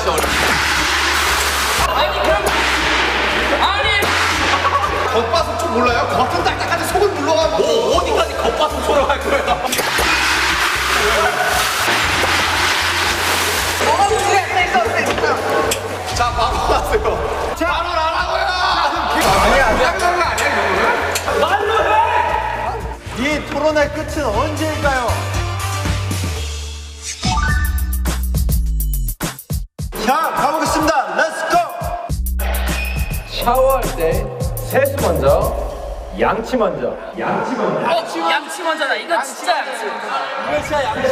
진짜 어렵다. 아니 그럼 아니 겉바속촉 몰라요? 겉은 딱딱한데 속은 물러가고. 어디까지 겉바속촉으로 할 거예요? 자, 바로 하세요. 자, 바로 하라고요. 아니야. 말로 해. 이 토론의 끝은 언제일까요? 자, 가보겠습니다. 렛츠고! 샤워할 때 세수 먼저, 양치 먼저. 양치 먼저. 양치 먼저다. 이거 진짜 양치. 이거 진짜 양치.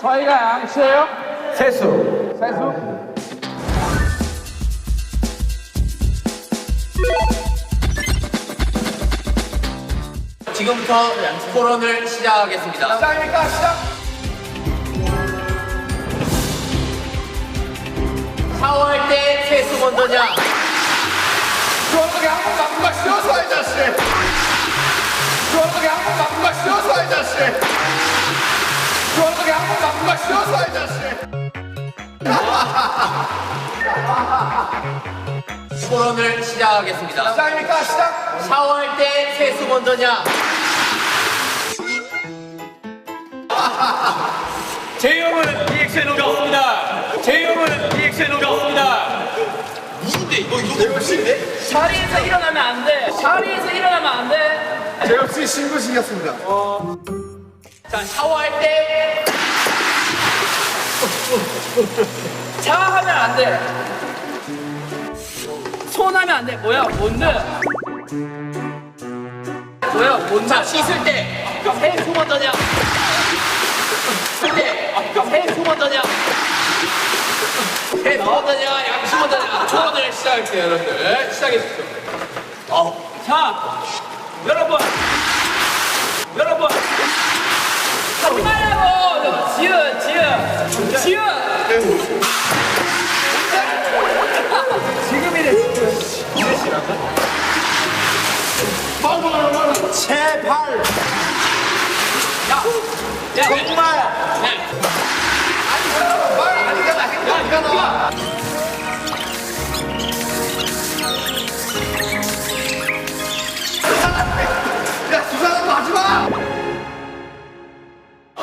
저희가 양치예요? 세수. 세수? 지금부터 토론을 시작하겠습니다. 시작입니까? 시작. 샤워할 때 세수 먼저냐? 시원하게 한번 맞고 쉬어서 이 자식. 시원하게 한번 맞고 쉬어서 이 자식. 시원하게 한번 맞고 쉬어서 이 자식. 토론을 시작하겠습니다. 시작입니까? 시작. 샤워할 때 세수 먼저냐? 제 형은 리액션 오겠습니다. 제 형은 리액션 오겠습니다. 누군데? 이거 멋인데? 자리에서 일어나면 안 돼. 자리에서 일어나면 안 돼. 제 역시 신부시겠습니다. 자, 샤워할 때 자하면 안 돼. 손하면 안 돼. 뭐야? 뭔데? 뭐야? 뭔데? 자, 씻을 때 세수 먼저냐? 씻을 때 세수 먼저냐? 세수 먼저냐? 양치 먼저냐? 토론을 시작할게요, 여러분들. 시작해주세요. 자, 여러분. 하지 말라고. 지읒. 지금이래, 지금. 제발! 야, 정말! 네. 말 아니잖아. 이거 나와. 야, 두 사람도 하지 마!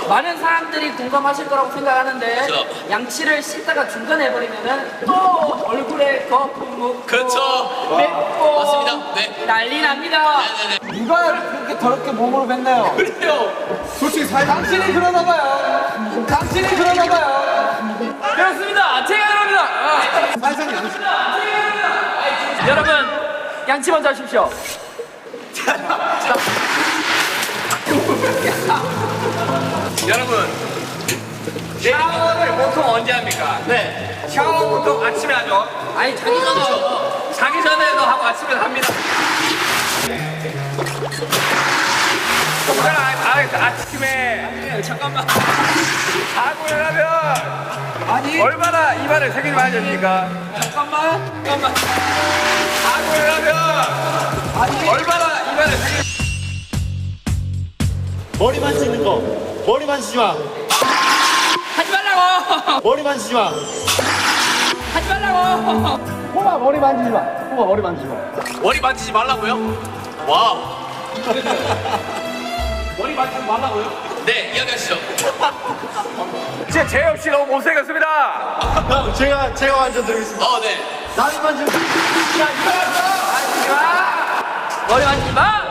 많은 사람들이 공감하실 거라고 생각하는데 그쵸. 양치를 씻다가 중간에 해버리면은 또 얼굴에 거품 묻고 그쵸. 맵고 맞습니다. 네. 난리 납니다. 네네네. 누가 그렇게 더럽게 몸으로 뱉나요? 그래요. 솔직히 당신이 그러나 봐요. 당신이 그러나 봐요. 그렇습니다. 제가 그럽니다. 살상 양심. 여러분 양치 먼저 하십시오. 여러분, 샤워를 보통 언제 합니까? 네. 샤워 보통 아침에 하죠. 아니 자기 전에 자기 전에도 하고 아침에 합니다. 아침에 잠깐만. 자고 일어나면 얼마나 입안을 세균이 많이 젖습니까? 잠깐만. 자고 일어나면 얼마나 입안을 세균이 머리 만지는 거. 머리 만지지 마. 하지 말라고. 머리 만지지 마. 하지 말라고. 호마 머리 만지지 마. 호마 머리 만지지 마. 머리 만지지 말라고요? 와우. 머리 만지지 말라고요? 네, 이야기하시죠. 진짜 재엽 씨 너무 못생겼습니다. 형, 제가 완전 드리겠습니다. 네. 나는 만지는 거. 머리 만지지 마.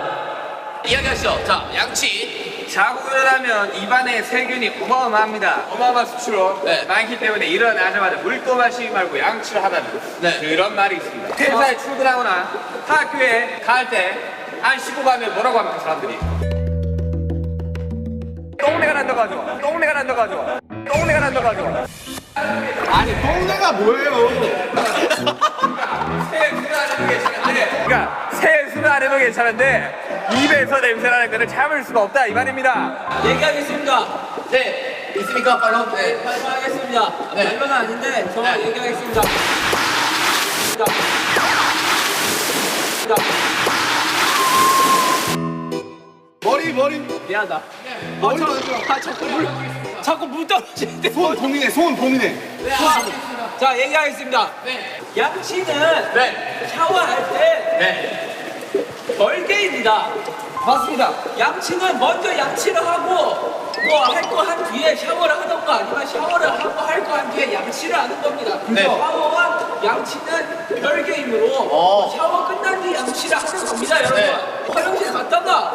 이야기하시죠. 자, 양치. 자고 일어나면 입안에 세균이 어마어마합니다. 어마어마한 수치로 네. 많기 때문에 일어나자마자 물도 마시지 말고 양치를 하다는 네. 그런 말이 있습니다. 회사에 출근하거나 학교에 갈 때 안 씻고 가면 뭐라고 합니까 사람들이? 똥내가 난다고 하죠. 똥내가 난다고 하죠. 똥내가 난다고 하죠. 아니, 똥내가 뭐예요? 세수를 안 해도 괜찮은데 그러니까 세수를 안 해도 괜찮은데 입에서 냄새 나는 거는 참을 수가 없다 이 말입니다. 얘기하겠습니다. 네. 있습니까? 바로? 네. 발표하겠습니다. 네. 발표는 아닌데 저만 네. 얘기하겠습니다. 머리 미안하다. 자꾸 물 떨어지는데. 소원 고민해, 소원 고민해. 자, 얘기하겠습니다. 양치는 샤워할 때 별개입니다. 맞습니다. 양치는 먼저 양치를 하고 뭐 할 거 한 뒤에 샤워를 하던가 아니면 샤워를 하고 할 거 한 뒤에 양치를 하는 겁니다. 샤워와 양치는 별개이므로 샤워 끝난 뒤 양치를 하는 겁니다, 여러분. 화장실 갔다가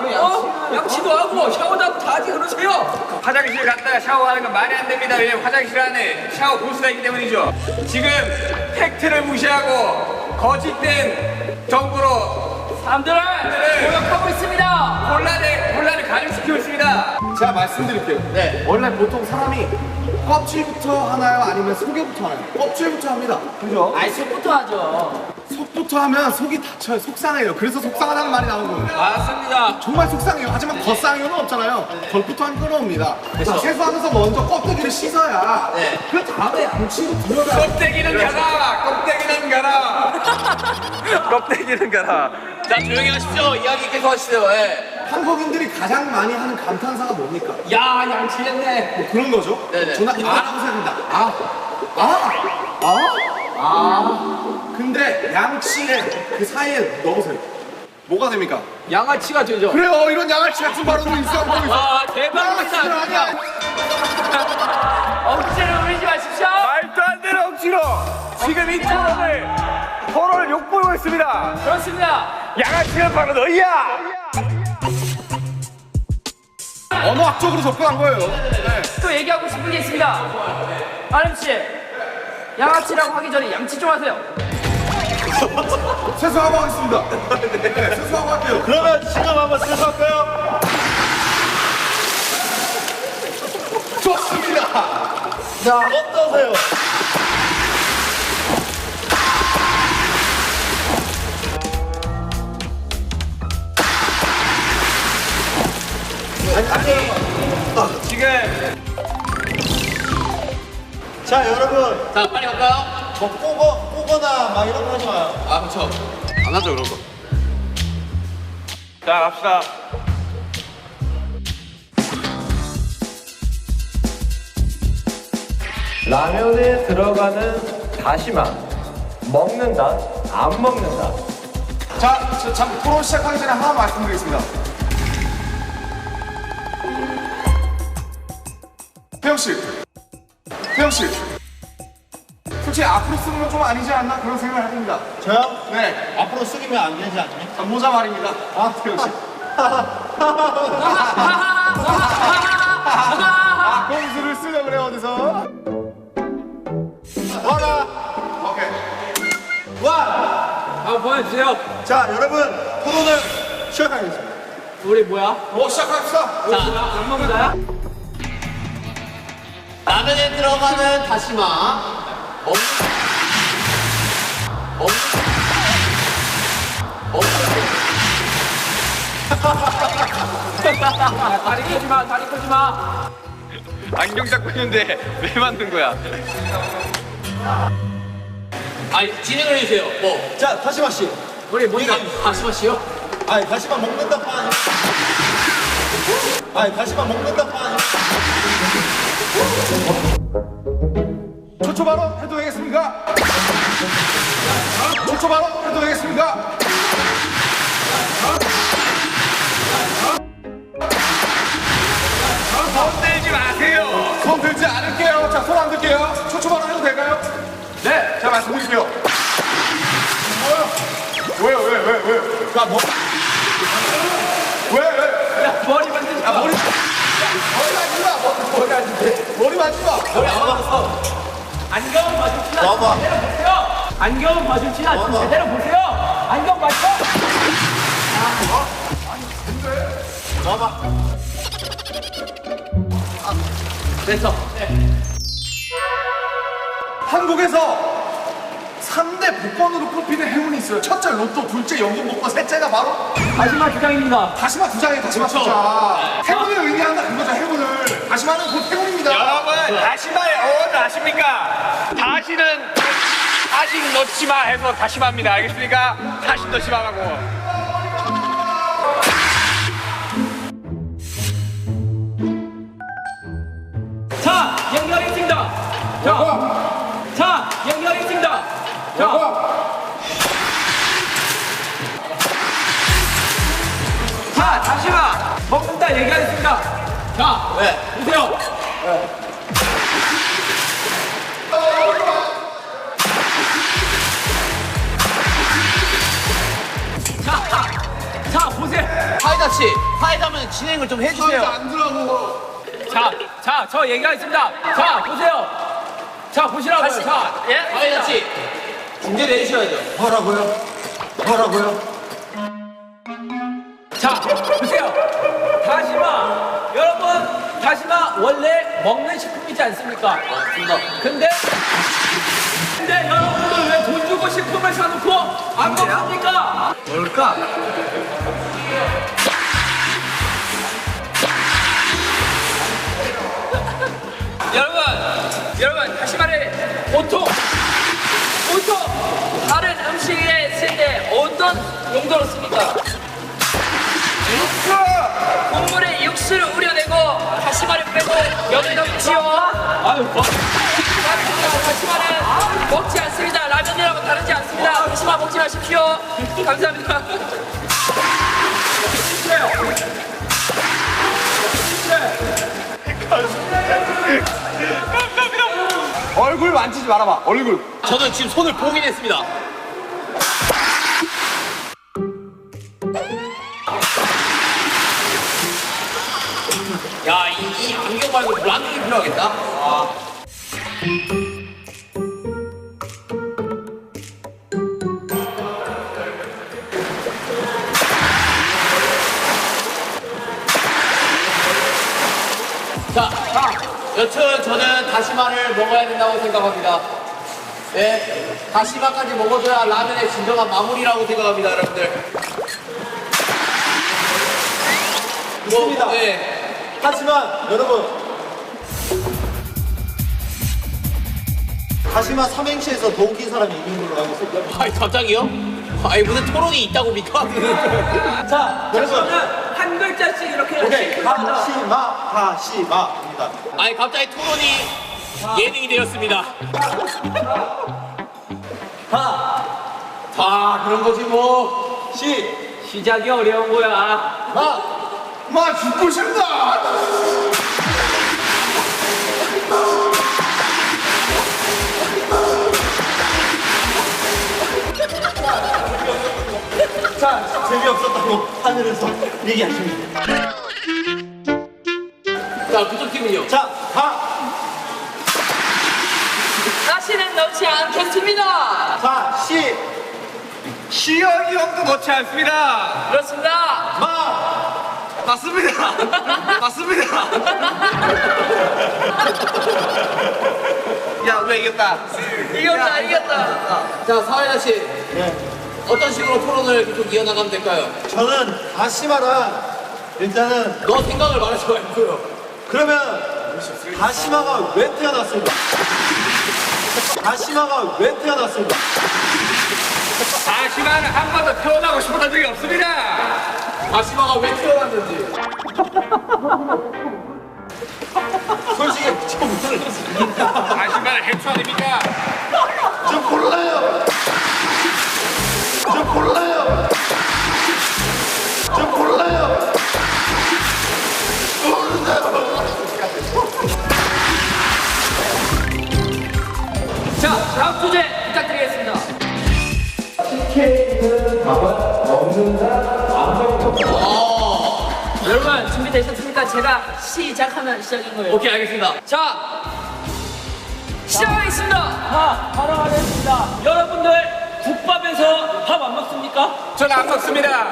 양치도 하고 샤워도 하고 다 하지 그러세요. 화장실 갔다가 샤워하는 건 말이 안 됩니다. 왜냐면 화장실 안에 샤워 부스가 있기 때문이죠. 지금 팩트를 무시하고 거짓된 정보로 사람들을 공격하고 있습니다. 혼란을 가중시키고 있습니다. 제가 말씀드릴게요. 원래 보통 사람이 껍질부터 하나요? 아니면 속에부터 하나요? 껍질부터 합니다. 그죠? 아이, 속부터 하죠. 속부터 하면 속이 다쳐요. 속상해요. 그래서 속상하다는 말이 나온 거예요. 맞습니다. 정말 속상해요. 하지만 겉상해요는 없잖아요. 겉부터 하면 끌어옵니다. 자, 세수하면서 먼저 껍데기를 씻어야 그 다음에 양치로 들어가요. 껍데기는 가라! 껍데기는 가라! 껍데기는 가라. 자, 조용히 하십시오. 이야기 계속 하시죠. 한국인들이 가장 많이 하는 감탄사가 뭡니까? 야, 양치했네. 뭐 그런 거죠? 네네. 저는 아라고 생각합니다. 근데 양치에 그 사이에 넣으세요. 뭐가 됩니까? 양아치가 되죠. 그래요, 이런 양아치 같은 발언도 있어. 아, 대박이다. 아니야. 억지로 부리지 마십시오. 말도 안 되는 억지로 지금 이 토론을 욕보이고 있습니다. 그렇습니다. 양아치는 바로 너희야. 언어학적으로 접근한 거예요. 네. 또 얘기하고 싶은 게 있습니다. 아름씨, 양아치라고 하기 전에 양치 좀 하세요. 세수하고 하겠습니다. 네, 세수하고 할게요. 그러면 지금 한번 세수할까요? 좋습니다. 자, 어떠세요? 지금 자, 여러분, 자, 빨리 갈까요? 뭐 꼬거나 막 이런 거 하지 마요. 아, 그렇죠. 안 하죠, 그런 거. 자 갑시다. 라면에 들어가는 다시마 먹는다 안 먹는다. 자, 참 토론 시작하기 전에 하나 말씀드리겠습니다. 태영 씨, 솔직히 앞으로 쓰는 건 좀 아니지 않나 그런 생각을 해봅니다. 저요? 네, 앞으로 숙이면 안 되지 않나요? 자, 모자 말입니다. 태영 씨. 공수를 쓰려 그래 어디서? 와라! 오케이. 한번 보여주세요. 자, 여러분, 토론을 시작하겠습니다. 우리 뭐야? 시작합시다. 안 먹는다야? 라면에 들어가는 다시마. 다리 끄지 마, 다리 끄지 마. 안경 잡고 있는데 왜 만든 거야? 아니, 진행을 해주세요. 뭐. 자, 다시마 씨. 우리 뭔가 다시마 씨요? 아니, 다시마 먹는다 파 아니. 아니, 다시마 먹는다 파 아니. 초초 발언 해도 되겠습니까? 초초 발언 해도 되겠습니까? 손 들지 마세요. 손 들지 않을게요. 자, 손 안 들게요. 초초 발언 해도 될까요? 네, 자, 말씀드릴게요. 왜요? 자, 뭐? 왜? 야, 머리 만지지 마. 머리 맞지 마. 머리 맞지 마. 안경은 봐줍시다. 와봐. 제대로 보세요. 안경은 봐줍시다. 와봐. 제대로 보세요. 안경 맞죠? 와봐. 됐어. 한국에서 3대 복권으로 꼽히는 행운이 있어요. 첫째 로또, 둘째 연금 복권, 셋째가 바로 마지막 주장입니다. 다시마 두 장이에요. 다시마 두 장. 행운을 의미한다 그거죠. 행운을. 다시마는 곧 행운입니다. 여러분 다시마의 어원을 아십니까? 다시는 아직 넣지 마 해서 다시마입니다. 알겠습니까? 다시 넣지 말라고. 다시마 먹는다 얘기하겠습니다. 자, 네. 보세요. 자, 보세요. 사이다 씨, 사이다면 진행을 좀 해주세요. 안 들어가고. 자, 저 얘기하겠습니다. 자, 보세요. 자, 보시라고요. 자, 예? 사이다 씨, 중재 내주셔야죠. 뭐라고요? 뭐라고요? 자, 보세요. 다시마. 여러분, 다시마 원래 먹는 식품이지 않습니까? 맞습니다. 근데 여러분들 왜 돈 주고 식품을 사놓고 안 먹습니까? 뭘까? 여러분 다시마를 보통 다른 음식에 쓸 때 어떤 용도로 씁니까? 국물에 육수를 우려내고 다시마를 빼고 면을 넣지요. 아유, 다시마는 먹지 않습니다. 라면이라고 다르지 않습니다. 다시마 먹지 마십시오. 감사합니다. 얼굴 만지지 말아봐. 얼굴. 저는 지금 손을 봉인했습니다. 야, 이 안경 말고 안경이 필요하겠다. 자, 여튼 저는 다시마를 먹어야 된다고 생각합니다. 네, 다시마까지 먹어줘야 라면의 진정한 마무리라고 생각합니다, 여러분들. 있습니다. 네. 하지만 여러분 다시마 삼행시에서 더 웃긴 사람이 이긴 걸로 알고 있습니다. 아니, 갑자기요? 아니, 무슨 토론이 있다고입니까? 자, 여러분. 저는 한 글자씩 이렇게 오케이. 다시마입니다. 아니, 갑자기 토론이 예능이 되었습니다. 다 그런 거지 뭐. 시작이 어려운 거야. 마 죽고 싶다. 자, 재미없었다고 하늘에서 얘기하십니다. 자, 그쪽 팀은요? 자, 다시는 넣지 않겠습니다. 시영이 형도 넣지 않습니다. 그렇습니다. 맞습니다. 맞습니다. 야, 왜 이겼다? 이겼다. 자, 사회자 씨. 네. 어떤 식으로 토론을 계속 이어나가면 될까요? 저는 다시마랑 일단은 너 생각을 말하지 말고요. 그러면 다시마가 왜 태어났을까? 다시마가 왜 태어났을까? 다시마는 한 번도 태어나고 싶었던 적이 없습니다. 다시마가 왜 태어났는지. 솔직히 좀 모르겠습니다. 다시마를 해초 아닙니까? 저 몰라요. 자, 다음 주제 부탁드리겠습니다. 여러분 준비되셨습니까? 제가 시작하면 시작인 거예요. 오케이, 알겠습니다. 자, 시작하겠습니다. 바로 하겠습니다. 여러분들 국밥에서 밥 안 먹습니까? 저는 안 먹습니다.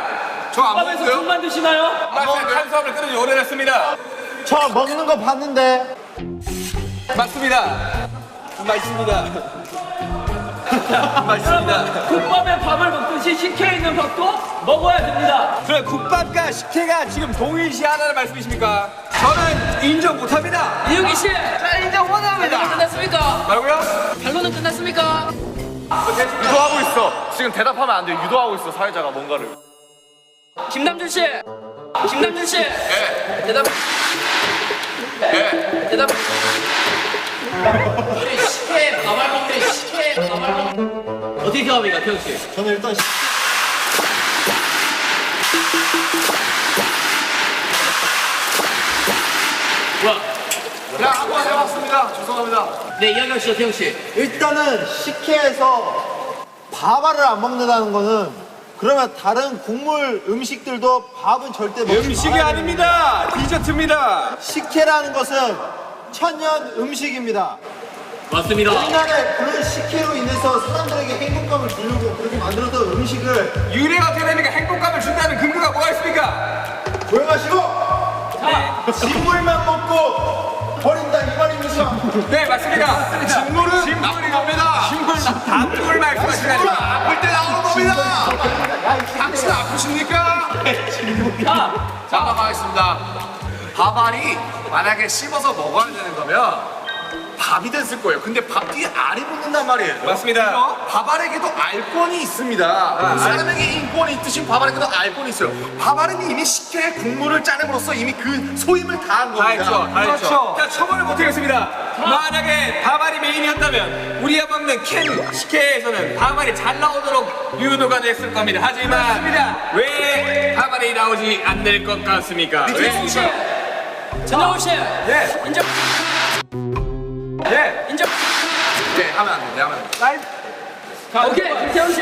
저 안 국밥에서 먹고요. 국만 드시나요? 탄수화물 끊은 지 오래됐습니다. 저 먹는 거 봤는데 맞습니다. 맞습니다. 여러분 국밥에 밥을 먹듯이 식혜에 있는 밥도 먹어야 됩니다. 그럼 국밥과 식혜가 지금 동일시하다는 말씀이십니까? 저는 인정 못합니다. 이유기 씨, 자, 인정 원합니다. 결론은 끝났습니까? 뭐라고요? 결론은 끝났습니까? 유도하고 있어. 지금 대답하면 안 돼. 유도하고 있어, 사회자가 뭔가를. 김남준 씨, 대답. 대답. 우리 식혜 밥알 먹네, 식혜 밥알 먹네. 어떻게 생각합니까, 태영 씨? 저는 일단 그냥 한번 해봤습니다. 죄송합니다. 네, 이야기하시죠, 태영 씨. 일단은 식혜에서 밥알을 안 먹는다는 거는 그러면 다른 국물 음식들도 밥은 절대 먹지 음식이 말아야 아닙니다. 디저트입니다. 식혜라는 것은 천연 음식입니다. 맞습니다. 옛날에 그런 식혜로 인해서 사람들에게 행복감을 주려고 그렇게 만들었던 음식을 유래가 어떻게 됩니까? 행복감을 준다는 근거가 뭐가 있습니까? 조용하시고 진물만 먹고 버린다 이 말입니까? 네, 맞습니다. 진물은 나쁜 겁니다. 단물 말씀하시는 진물은 거죠. 아플 때 나오는 겁니다. 당신 아프십니까? 자, 가겠습니다. 밥알이 만약에 씹어서 먹어야 되는 거면 밥이 됐을 거예요. 근데 밥 뒤에 알이 붙는단 말이에요. 맞습니다. 밥알에게도 알권이 있습니다. 사람에게 인권이 있듯이 밥알에게도 알권이 있어요. 밥알은 이미 식혜의 국물을 짜냄으로써 이미 그 소임을 다한 다 겁니다. 했죠, 다 했죠. 자, 처벌을 못하겠습니다. 만약에 밥알이 메인이었다면 우리가 먹는 캔 식혜에서는 밥알이 잘 나오도록 유도가 됐을 겁니다. 하지만 왜 밥알이 나오지 않을 것 같습니까? 전정훈 씨. 전정훈 씨. 네. 인정. 네. 인정. 네, 하면 안 돼. 네, 하면 안 돼. 오케이, 김태훈 씨.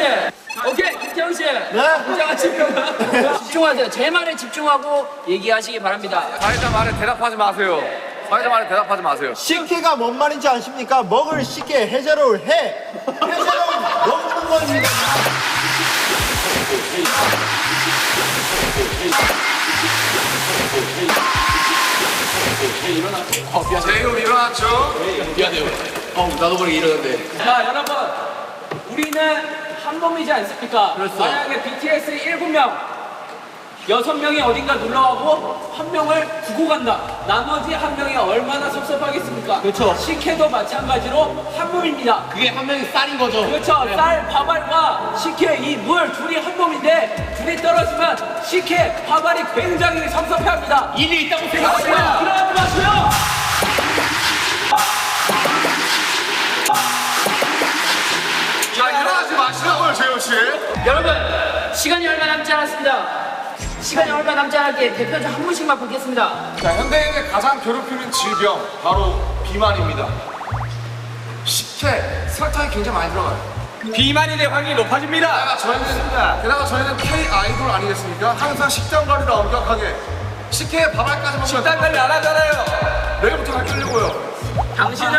오케이, 김태훈 씨. 인정하십니까? 집중하세요. 제 말에 집중하고 얘기하시기 바랍니다. 사회자 말에 대답하지 마세요. 사회자 말에 대답하지 마세요. 식혜가 뭔 말인지 아십니까? 먹을 식혜 해제로울 해제로울 먹는 겁니다. 제이홉 일어났죠? 미안해요. 나도 모르게 이러는데. 자, 여러분, 우리는 한 몸이지 않습니까? 만약에 BTS 7명, 6명이 어딘가 놀러가고 한 명을 두고 간다. 나머지 한 명이 얼마나 섭섭하겠습니까? 그렇죠. 식혜도 마찬가지로 한 몸입니다. 그게 한 명이 쌀인 거죠. 그렇죠. 쌀, 밥알과 식혜, 이 물 둘이 한 몸인데 둘이 떨어지면 식혜, 밥알이 굉장히 섭섭해합니다. 일리 있다고 그러지 생각합니다. 마세요. 자, 일어나지 마시라고요, 재호 씨. 여러분, 시간이 얼마 남지 않았습니다. 시간이 얼마 남지 않았기에 대표자 한 분씩만 뽑겠습니다. 자, 현대인을 가장 괴롭히는 질병 바로 비만입니다. 식혜, 설탕이 굉장히 많이 들어가요. 비만이 될 확률이 높아집니다. 게다가 저희는 K 아이돌 아니겠습니까? 항상 식단 관리를 엄격하게 식혜에 밥알까지 먹으면 식단 관리 안 하잖아요. 내일부터 갈 끌려고요. 당신은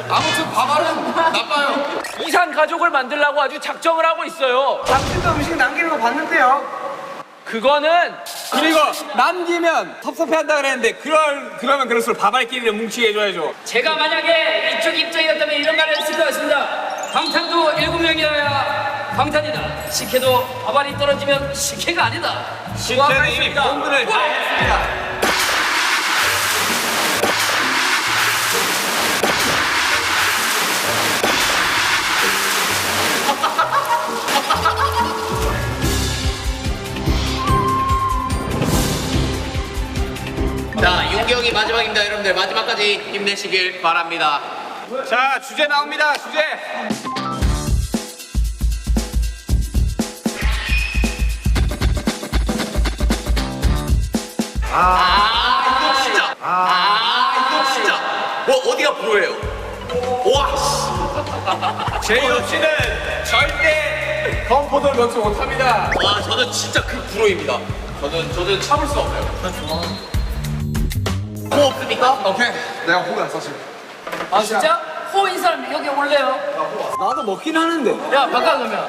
아무튼 밥알은 나빠요. 이산 가족을 만들려고 아주 작정을 하고 있어요. 당신도 음식 남기는 거 봤는데요. 그거는 그리고 남기면 섭섭해한다 그랬는데 그러면 그럴수록 밥알끼리를 뭉치게 해줘야죠. 제가 만약에 이쪽 입장이었다면 이런 말을 했을 것 같습니다. 방탄도 7명이어야 방탄이다. 식혜도 밥알이 떨어지면 식혜가 아니다. 저는 이미 본분을 다 했습니다. 자, 윤경이 마지막입니다, 여러분들. 마지막까지 힘내시길 바랍니다. 자, 주제 나옵니다. 주제. 이거 진짜. 어디가 프로예요? 와, 씨. 제이홉 씨는 절대 건포도를 넣지 못합니다. 와, 저는 진짜 그 프로입니다. 저는 참을 수 없어요. 호 없습니까? 오케이. 내가 호구야, 사실. 아 진짜? 호인 사람 여기 올래요? 나도 먹긴 하는데. 야 바꿔 그러면.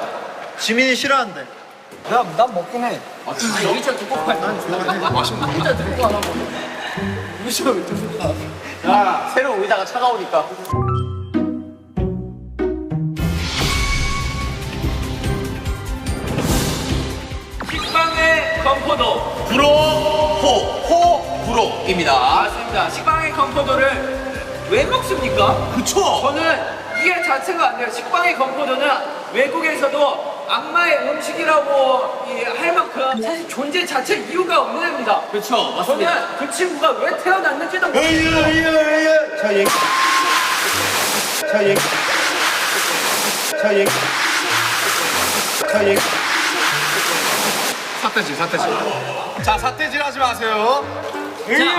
지민이 싫어한대. 난 먹긴 해. 여기 저 두고 갈. 진짜 들고 안 하고. 새로운 의자가 차가우니까. 식빵의 건포도. 프로입니다. 맞습니다. 식빵의 건포도를 왜 먹습니까? 그쵸? 저는 이게 자체가 안 돼요. 식빵의 건포도는 외국에서도 악마의 음식이라고 할 만큼 사실 존재 자체 이유가 없는 애입니다. 그쵸, 맞습니다. 저는 그 친구가 왜 태어났는지도 자 얘기. 자 얘기. 자 얘기. 자 얘기. 사태질. 자, 사태질 하지 마세요. 의여.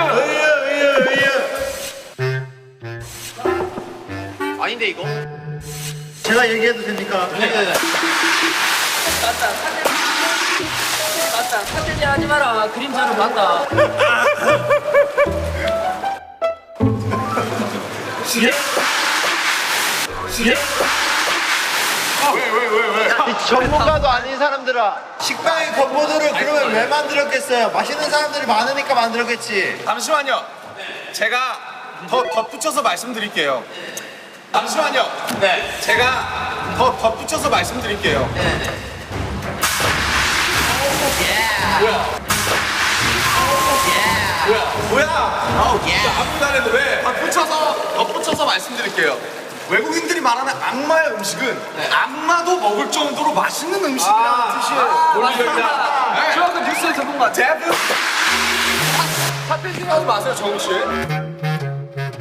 음식인데 이거? 제가 얘기해도 됩니까? 맞다. 사태질 하지 마라. 그림자로 맞다. 이 전문가도 아닌 사람들아, 식빵에 건포도를 그러면 왜 만들었겠어요? 맛있는 사람들이 많으니까 만들었겠지. 잠시만요. 제가 더 덧붙여서 말씀드릴게요. 잠시만요. 네. 제가 더 덧붙여서 말씀드릴게요. 뭐야? 아무도 안 해도 왜? 덧붙여서 말씀드릴게요. 외국인들이 말하는 악마의 음식은 악마도 먹을 정도로 맛있는 음식이라는 뜻이에요. 맞습니다. 저 그 뉴스에 전문가 데브. 사태질 하지 마세요, 정우 씨.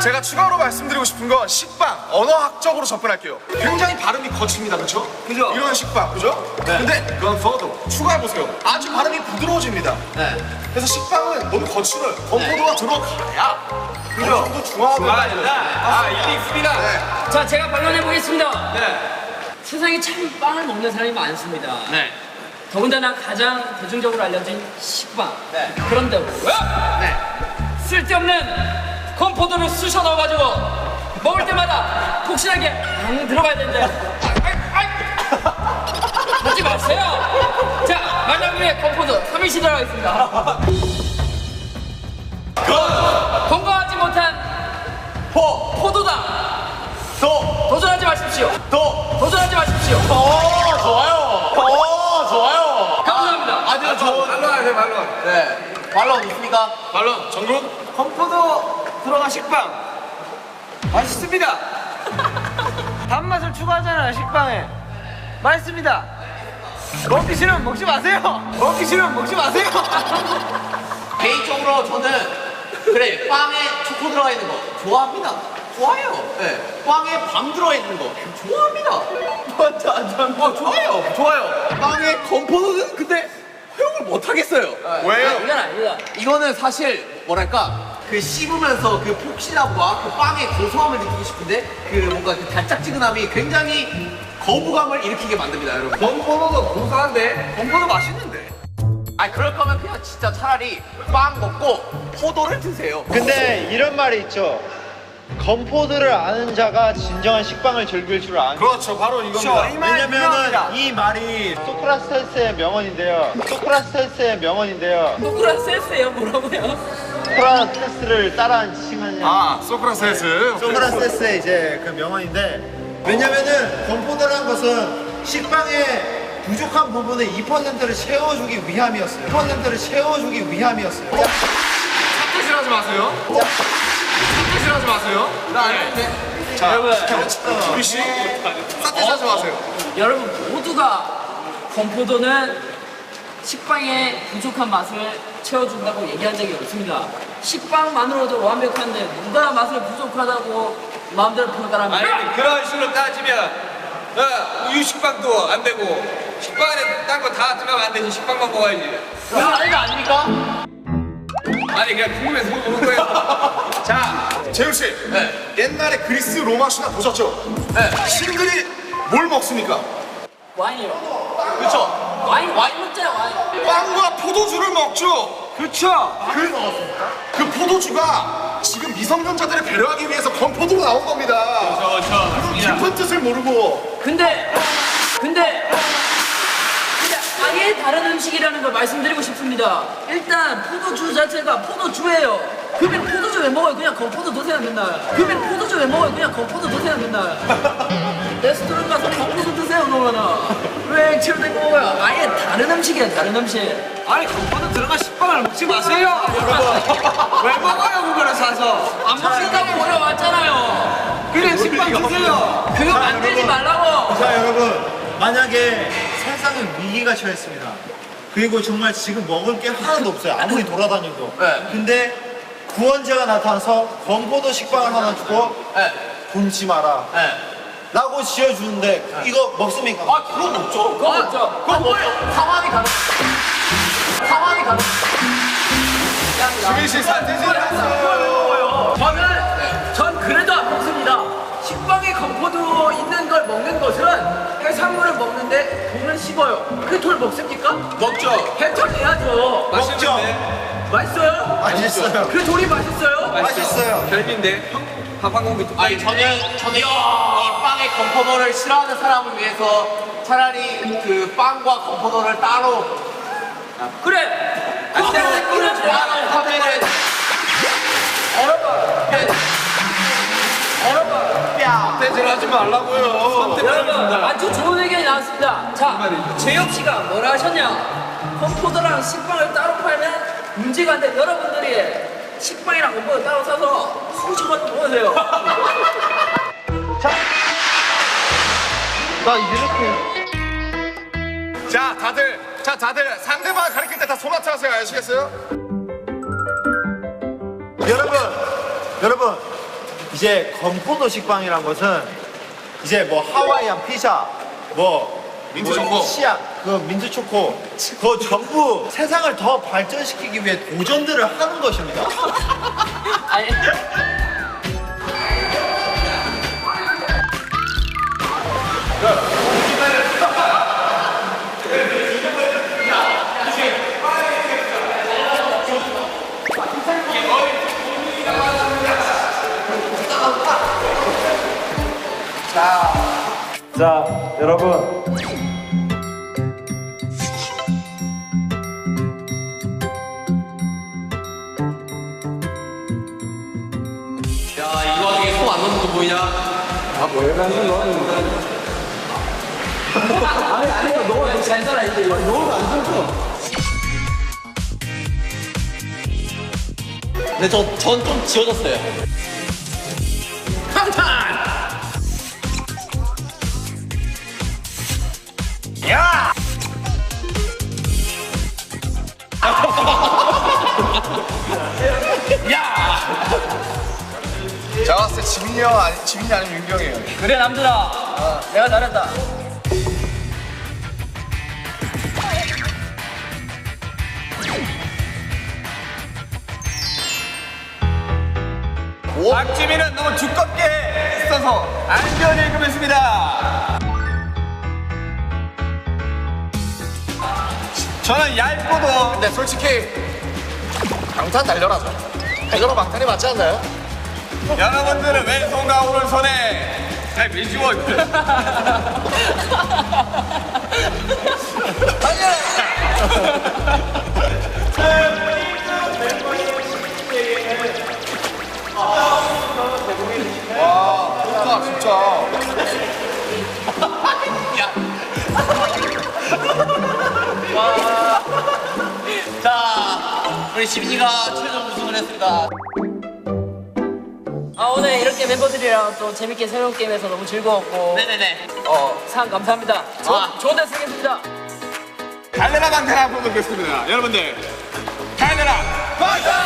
제가 추가로 말씀드리고 싶은 건 식빵, 언어학적으로 접근할게요. 굉장히 발음이 거칩니다, 그렇죠? 그죠? 이런 식빵, 그죠? 근데 건포도 추가해보세요. 아주 발음이 부드러워집니다. 그래서 식빵은 너무 거칠어요. 건포도가 들어가야 어느 정도 중화가 된다. 아, 이게 있습니다. 네. 자, 제가 반론해 보겠습니다. 네. 세상에 참 빵을 먹는 사람이 많습니다. 네. 더군다나 가장 대중적으로 알려진 식빵. 네. 그런데 왜? 네. 쓸데없는 건포도를 쑤셔 넣어가지고 먹을 때마다 폭신하게 안 들어가야 된대. 하지 마세요. 자, 만약 위에 건포도 3일씩 들어가겠습니다. 건강하지 못한 포도당 도전하지 마십시오. 도전하지 마십시오. 좋아요. 감사합니다. 아주 좋은. 말로 말로. 네. 말론 있습니까? 말론 정국. 건포도 들어간 식빵 맛있습니다. 단맛을 추가하잖아요, 식빵에. 맛있습니다. 먹기 싫으면 먹지 마세요. 먹기 싫으면 먹지 마세요. 개인적으로 저는 그래 빵에 초코 들어가 있는 거 좋아합니다. 좋아요. 네. 빵에 밤 들어가 있는 거 좋아합니다. 좋아요. 빵에 건포도는 근데 허용을 못 하겠어요. 왜요? 이건 아닙니다. 이거는 사실 뭐랄까 그 씹으면서 그 폭신함과 그 빵의 고소함을 느끼고 싶은데 그 뭔가 그 달짝지근함이 굉장히 거부감을 일으키게 만듭니다, 여러분. 건포도도 고소한데 건포도 맛있는데. 아니 그럴 거면 그냥 진짜 차라리 빵 먹고 포도를 드세요. 근데 이런 말이 있죠. 건포도를 아는 자가 진정한 식빵을 즐길 줄 아는. 그렇죠, 바로 이겁니다. 왜냐면은 이 말이 소크라테스의 명언인데요. 노크라세스예요. 뭐라고요? 소크라테스를 따라한 칭하냐. 아, 소크라테스. 소크라테스의 이제 그 명언인데, 왜냐면은 건포도라는 것은 식빵의 부족한 부분의 2%를 채워주기 위함이었어요. 2%를 채워주기 위함이었어요. 사태질 하지 마세요. 사태질 하지 마세요. 나 아닌데. 자, 여러분. 우리 씨, 사태질 하지 마세요. 여러분 모두가 건포도는 식빵의 부족한 맛을 채워준다고 얘기한 적이 없습니다. 식빵만으로도 완벽한데 누가 맛을 부족하다고 마음대로 평가합니까? 아니 그런 식으로 따지면 우유 식빵도 안 되고 식빵에 딴 거 다 들어가면 안 되지. 식빵만 먹어야지. 그건 아니다 아닙니까? 아니 그냥 궁금해서 물어보는 거예요. 자, 재우 씨. 옛날에 그리스 로마 신화 보셨죠? 신들이 뭘 먹습니까? 와인이요. 그렇죠. 와인 먹잖아요. 와인. 빵과 포도주를 먹죠. 그렇죠. 그 포도주가 지금 미성년자들을 배려하기 위해서 건포도로 나온 겁니다. 그런 깊은 뜻을 모르고. 근데 아예 다른 음식이라는 걸 말씀드리고 싶습니다. 일단 포도주 자체가 포도주예요. 그러면 포도주 왜 먹어요? 그냥 건포도 드세요 맨날. 그러면 포도주 왜 먹어요? 그냥 건포도 드세요 맨날. 레스토랑 가서 건포도 드세요 그러면은. 왜 액체로 된 거야? 아예 다른 음식이야 다른 음식. 아니 건포도 들어간 식빵을 먹지 마세요. 여러분. 왜 먹어요 그거를 사서? 안 먹는다고 보여왔잖아요. 그냥 식빵 드세요. 그거 만들지 말라고. 자, 여러분, 만약에 세상에 위기가 처했습니다. 그리고 정말 지금 먹을 게 하나도 없어요. 아무리 돌아다녀도. 네. 근데 구원자가 나타나서 건포도 식빵을 하나 주고 네. 굶지 마라 네. 라고 지어주는데 이거 먹습니까? 아 그건 없죠. 그거 없죠. 그건 뭐예요? 상황이 가능. 주민 씨 사태질 했어요. 전 그래도 안 먹습니다. 식빵에 건포도 있는 걸 먹는 것은 해산물을 먹는데 돈을 씹어요. 그 돌 먹습니까? 먹죠. 해쳐내야죠. 맛있는데? 맛있어요? 맛있어요. 그 돌이 맛있어요? 맛있어요. 별비인데 밥 한 공기 아니 저는 이 빵에 건포도를 싫어하는 사람을 위해서 차라리 그 빵과 건포도를 따로 그래. 따로 하면은 떼질 하지 말라고요. 여러분 아주 좋은 의견이 나왔습니다. 자, 재혁 씨가 뭐라 하셨냐? 건포도랑 식빵을 따로 팔면 문제가 안 돼. 여러분들이 식빵이랑 건포도 따로 사서 수시만 먹으세요. 자, 다들 상대방 가리킬 때 다 손아트 하세요. 아시겠어요? 여러분, 이제 건포도 식빵이란 것은 이제 뭐 하와이안 피자, 뭐 민트 초코. 치약, 그 민트 초코, 그 전부 세상을 더 발전시키기 위해 도전들을 하는 것입니다. 아니, 자, 여러분. 야 이 와중에 손 안 넣는 거 보이냐? 잘 살아 이제. 근데 전 좀 지워졌어요. 제가 봤을 때 지민이 아니면 윤경이에요. 그래 남들아, 내가 잘했다. 박지민은 너무 두껍게 써서 안전을 읽으면습니다. 저는 얇고도 근데 솔직히 방탄 달려라죠. 달려라 방탄이 맞지 않나요? 여러분들은 왼손과 오른손에 잘 미주어 있어요. 와, 좋다 진짜. 자 우리 지민이가 최종 우승을 했습니다. 아 오늘 이렇게 멤버들이랑 또 재밌게 새로운 게임해서 너무 즐거웠고 네네네. 상 감사합니다. 좋은 데 쓰겠습니다. 달려라 방탄 한번 보겠습니다. 여러분들 달려라 방탄!